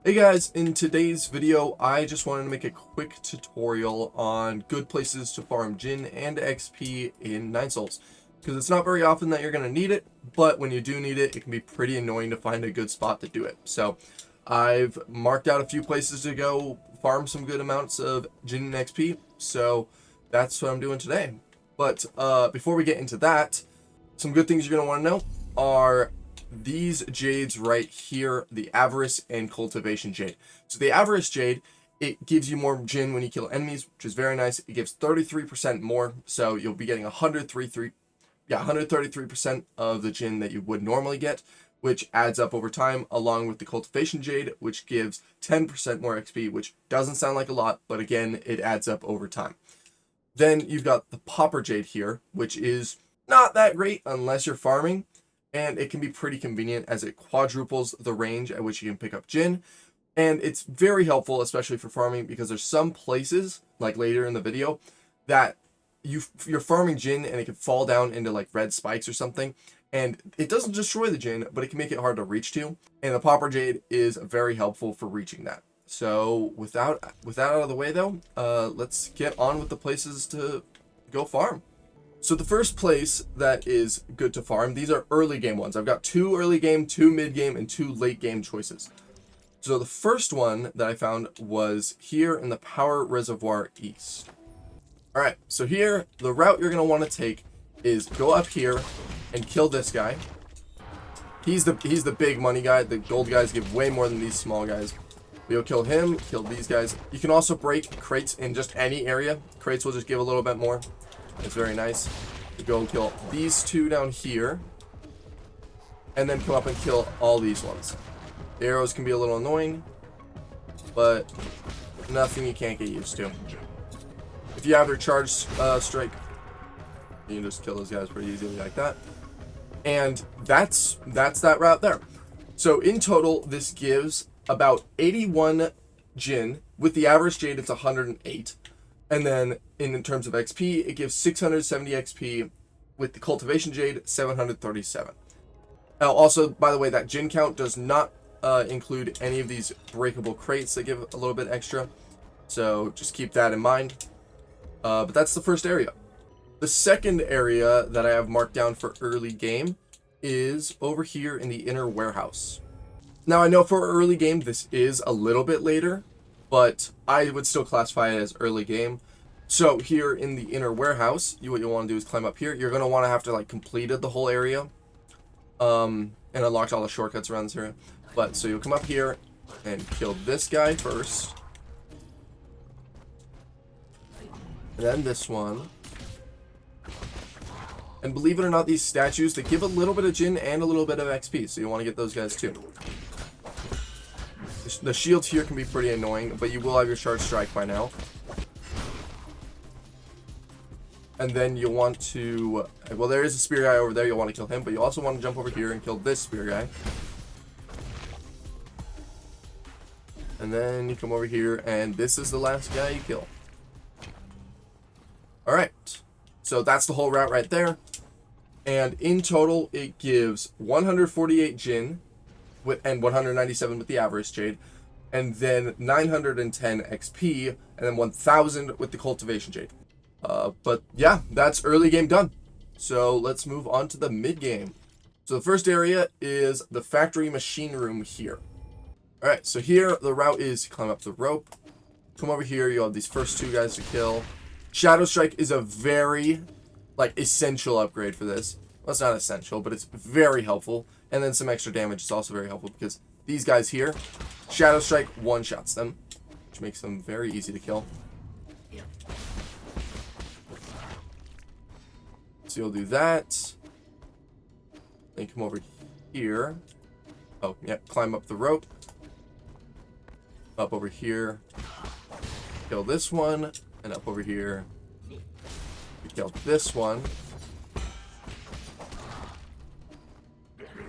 Hey guys, in today's video, I just wanted to make a quick tutorial on good places to farm Jin and XP in 9 Souls. Because it's not very often that you're going to need it, but when you do need it, it can be pretty annoying to find a good spot to do it. So, I've marked out a few places to go farm some good amounts of Jin and XP, so that's what I'm doing today. But before we get into that, some good things you're going to want to know are these Jades right here, the Avarice and Cultivation Jade. So the Avarice Jade, it gives you more Jin when you kill enemies, which is very nice. It gives 33% more, so you'll be getting 133% of the Jin that you would normally get, which adds up over time, along with the Cultivation Jade, which gives 10% more XP, which doesn't sound like a lot, but again, it adds up over time. Then you've got the Pauper Jade here, which is not that great unless you're farming, and it can be pretty convenient as it quadruples the range at which you can pick up Jin. And it's very helpful, especially for farming, because there's some places, like later in the video, that you're farming Jin and it can fall down into like red spikes or something. And it doesn't destroy the Jin, but it can make it hard to reach to. And the Pauper Jade is very helpful for reaching that. So with that out of the way though, let's get on with the places to go farm. So the first place that is good to farm, these are early game ones. I've got 2 early game, 2 mid game, and 2 late game choices. So the first one that I found was here in the Power Reservoir East. Alright, so here, the route you're going to want to take is go up here and kill this guy. He's the big money guy. The gold guys give way more than these small guys. You'll kill him, kill these guys. You can also break crates in just any area. Crates will just give a little bit more. It's very nice. You go and kill these 2 down here, and then come up and kill all these ones. The arrows can be a little annoying, but nothing you can't get used to. If you have your charge strike, you can just kill those guys pretty easily like that. And that's that route there. So in total, this gives about 81 Jin. With the average Jade, it's 108. And then in terms of XP, it gives 670 XP. With the Cultivation Jade, 737. Now, also, by the way, that Jin count does not include any of these breakable crates that give a little bit extra. So just keep that in mind. But that's the first area. The second area that I have marked down for early game is over here in the inner warehouse. Now, I know for early game, this is a little bit later, but I would still classify it as early game. So here in the inner warehouse, what you'll want to do is climb up here. You're going to want to have to like completed the whole area and unlocked all the shortcuts around this area. But so you'll come up here and kill this guy first. And then this one. And believe it or not, these statues, they give a little bit of Jin and a little bit of XP. So you want to get those guys too. The shields here can be pretty annoying, but you will have your charge strike by now. And then you'll want to... Well, there is a spear guy over there. You'll want to kill him, but you also want to jump over here and kill this spear guy. And then you come over here, and this is the last guy you kill. Alright. So that's the whole route right there. And in total, it gives 148 Jin. And 197 with the Avarice Jade, and then 910 XP, and then 1000 with the Cultivation Jade. But yeah, that's early game done. So let's move on to the mid game. So the first area is the factory machine room here. Alright, so here the route is climb up the rope, come over here, you have these first 2 guys to kill. Shadow Strike is a very essential upgrade for this. Well, it's not essential, but it's very helpful. And then some extra damage is also very helpful because these guys here, Shadow Strike one-shots them, which makes them very easy to kill. So you'll do that. Then come over here. Oh, yeah, climb up the rope. Up over here. Kill this one. And up over here. You kill this one.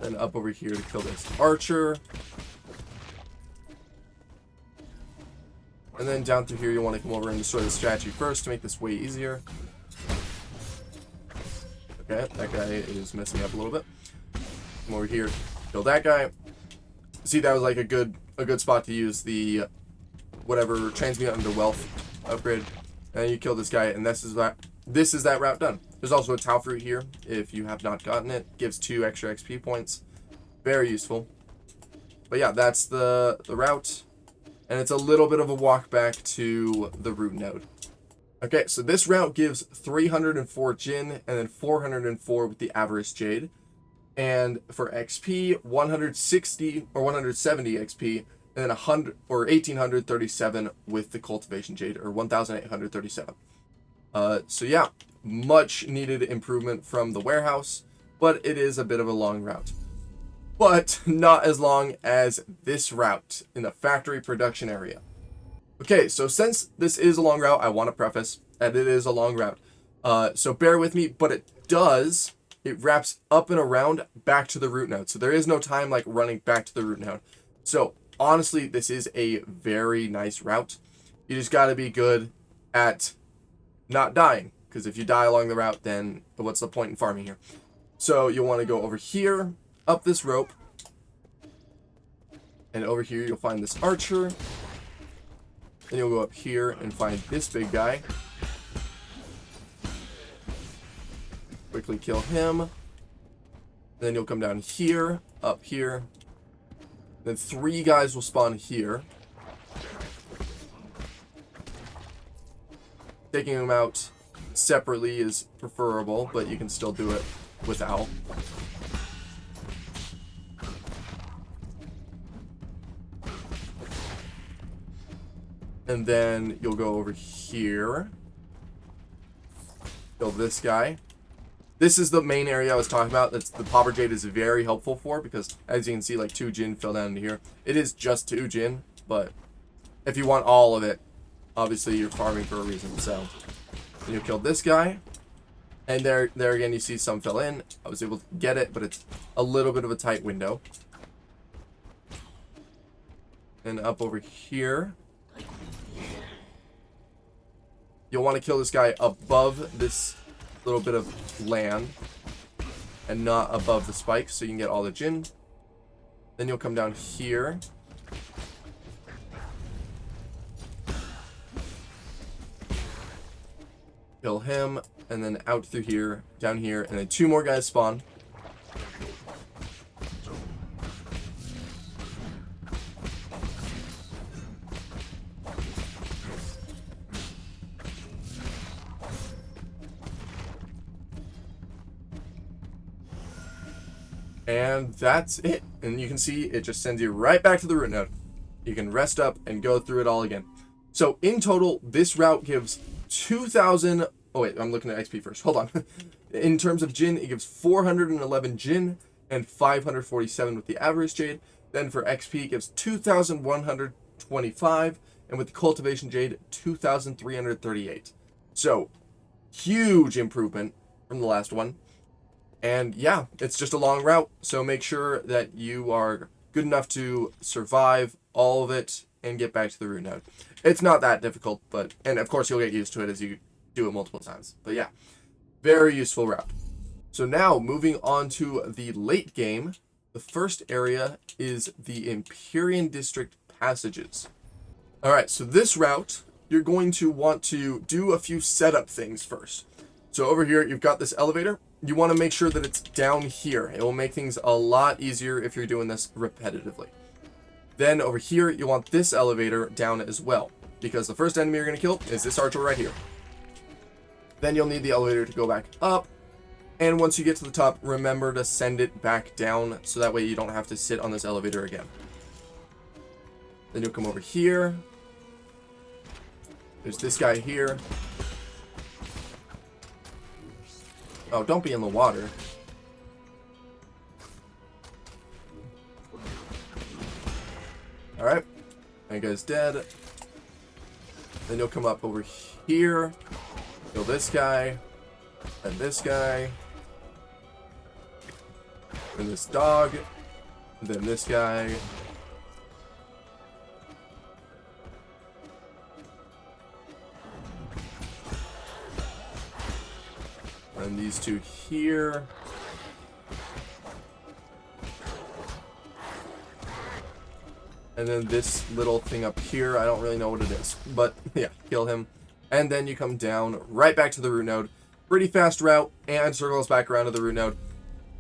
And up over here to kill this archer. And then down through here, you want to come over and destroy the statue first to make this way easier. Okay, that guy is messing up a little bit. Come over here, kill that guy. See, that was like a good a good spot to use the whatever transmute under wealth upgrade. And you kill this guy, and this is that route done. There's also a Tau fruit here if you have not gotten it. Gives 2 extra XP points. Very useful. But yeah, that's the route. And it's a little bit of a walk back to the root node. Okay, so this route gives 304 Jin and then 404 with the Avarice Jade. And for XP, 160 or 170 XP, and then 100 or 1837 with the Cultivation Jade, or 1837. So yeah, much needed improvement from the warehouse, but it is a bit of a long route. But not as long as this route in the factory production area. Okay, so since this is a long route, I want to preface that it is a long route. So bear with me, but it wraps up and around back to the root node. So there is no time like running back to the root node. So honestly, this is a very nice route. You just got to be good at not dying, because if you die along the route, then what's the point in farming here? So you'll want to go over here, up this rope, and over here you'll find this archer. Then you'll go up here and find this big guy. Quickly kill him. Then you'll come down here, up here. Then 3 guys will spawn here. Taking them out separately is preferable, but you can still do it without. And then you'll go over here. Kill this guy. This is the main area I was talking about. That's the Pauper Jade is very helpful for, because as you can see, like 2 Jin fell down into here. It is just 2 Jin, but if you want all of it, obviously you're farming for a reason. So then you'll kill this guy. And there again, you see some fell in. I was able to get it, but it's a little bit of a tight window. And up over here, you'll want to kill this guy above this little bit of land and not above the spikes, so you can get all the Jin. Then you'll come down here. Kill him, and then out through here, down here, and then 2 more guys spawn. And that's it. And you can see it just sends you right back to the root node. You can rest up and go through it all again. So in total, this route gives 2,000... Oh wait, I'm looking at XP first. Hold on. In terms of Jin, it gives 411 Jin and 547 with the Avarice Jade. Then for XP, it gives 2,125. And with the Cultivation Jade, 2,338. So, huge improvement from the last one. And yeah, it's just a long route, so make sure that you are good enough to survive all of it and get back to the root node. It's not that difficult, and of course you'll get used to it as you do it multiple times. But yeah, very useful route. So now, moving on to the late game, the first area is the Empyrean District passages. Alright, so this route, you're going to want to do a few setup things first. So over here, you've got this elevator. You want to make sure that it's down here. It will make things a lot easier if you're doing this repetitively. Then over here, you want this elevator down as well, because the first enemy you're going to kill is this archer right here. Then you'll need the elevator to go back up. And once you get to the top, remember to send it back down, so that way you don't have to sit on this elevator again. Then you'll come over here. There's this guy here. Oh, don't be in the water. Alright. That guy's dead. Then you'll come up over here. Kill this guy. And this guy. And this dog. And then this guy. And these 2 here. And then this little thing up here, I don't really know what it is. But yeah, kill him. And then you come down right back to the root node. Pretty fast route, and circles back around to the root node.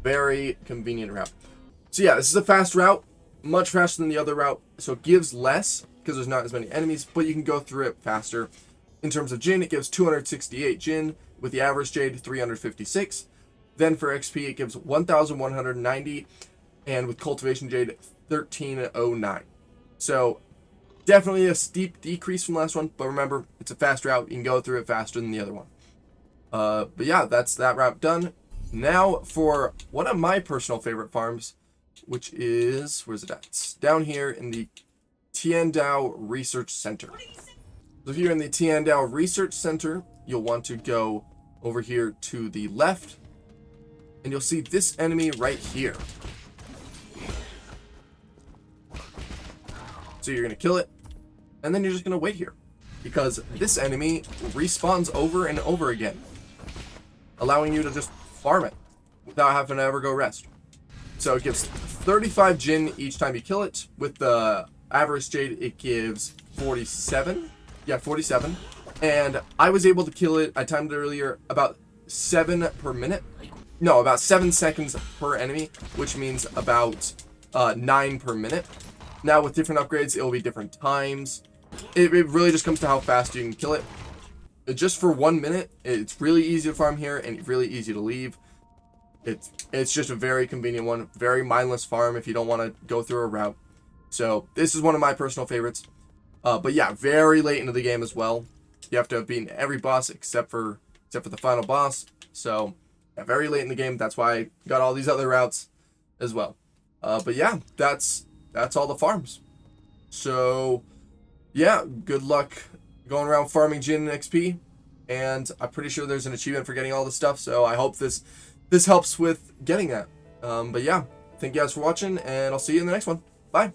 Very convenient route. So yeah, this is a fast route. Much faster than the other route. So it gives less, because there's not as many enemies, but you can go through it faster. In terms of Jin, it gives 268 Jin, with the average Jade 356. Then for XP, it gives 1,190, and with Cultivation Jade 1309. So definitely a steep decrease from the last one, but remember, it's a fast route. You can go through it faster than the other one. But yeah, that's that route done. Now for one of my personal favorite farms, which is, where's it at? It's down here in the Tiandao Research Center. So here in the Tiandao Research Center, you'll want to go over here to the left, and you'll see this enemy right here. So you're going to kill it, and then you're just going to wait here, because this enemy respawns over and over again, allowing you to just farm it without having to ever go rest. So it gives 35 Jin each time you kill it. With the average Jade, it gives 47. Yeah, 47. And I was able to kill it, I timed it earlier, about 7 per minute. No, about 7 seconds per enemy, which means about 9 per minute. Now with different upgrades, it will be different times. It really just comes to how fast you can kill it. Just for 1 minute, it's really easy to farm here and really easy to leave. It's just a very convenient one, very mindless farm if you don't want to go through a route. So this is one of my personal favorites. But yeah, very late into the game as well. You have to have beaten every boss except for the final boss. So yeah, very late in the game. That's why I got all these other routes as well. But yeah, that's all the farms. So yeah, good luck going around farming Jin and XP. And I'm pretty sure there's an achievement for getting all this stuff. So I hope this helps with getting that. But yeah, thank you guys for watching, and I'll see you in the next one. Bye.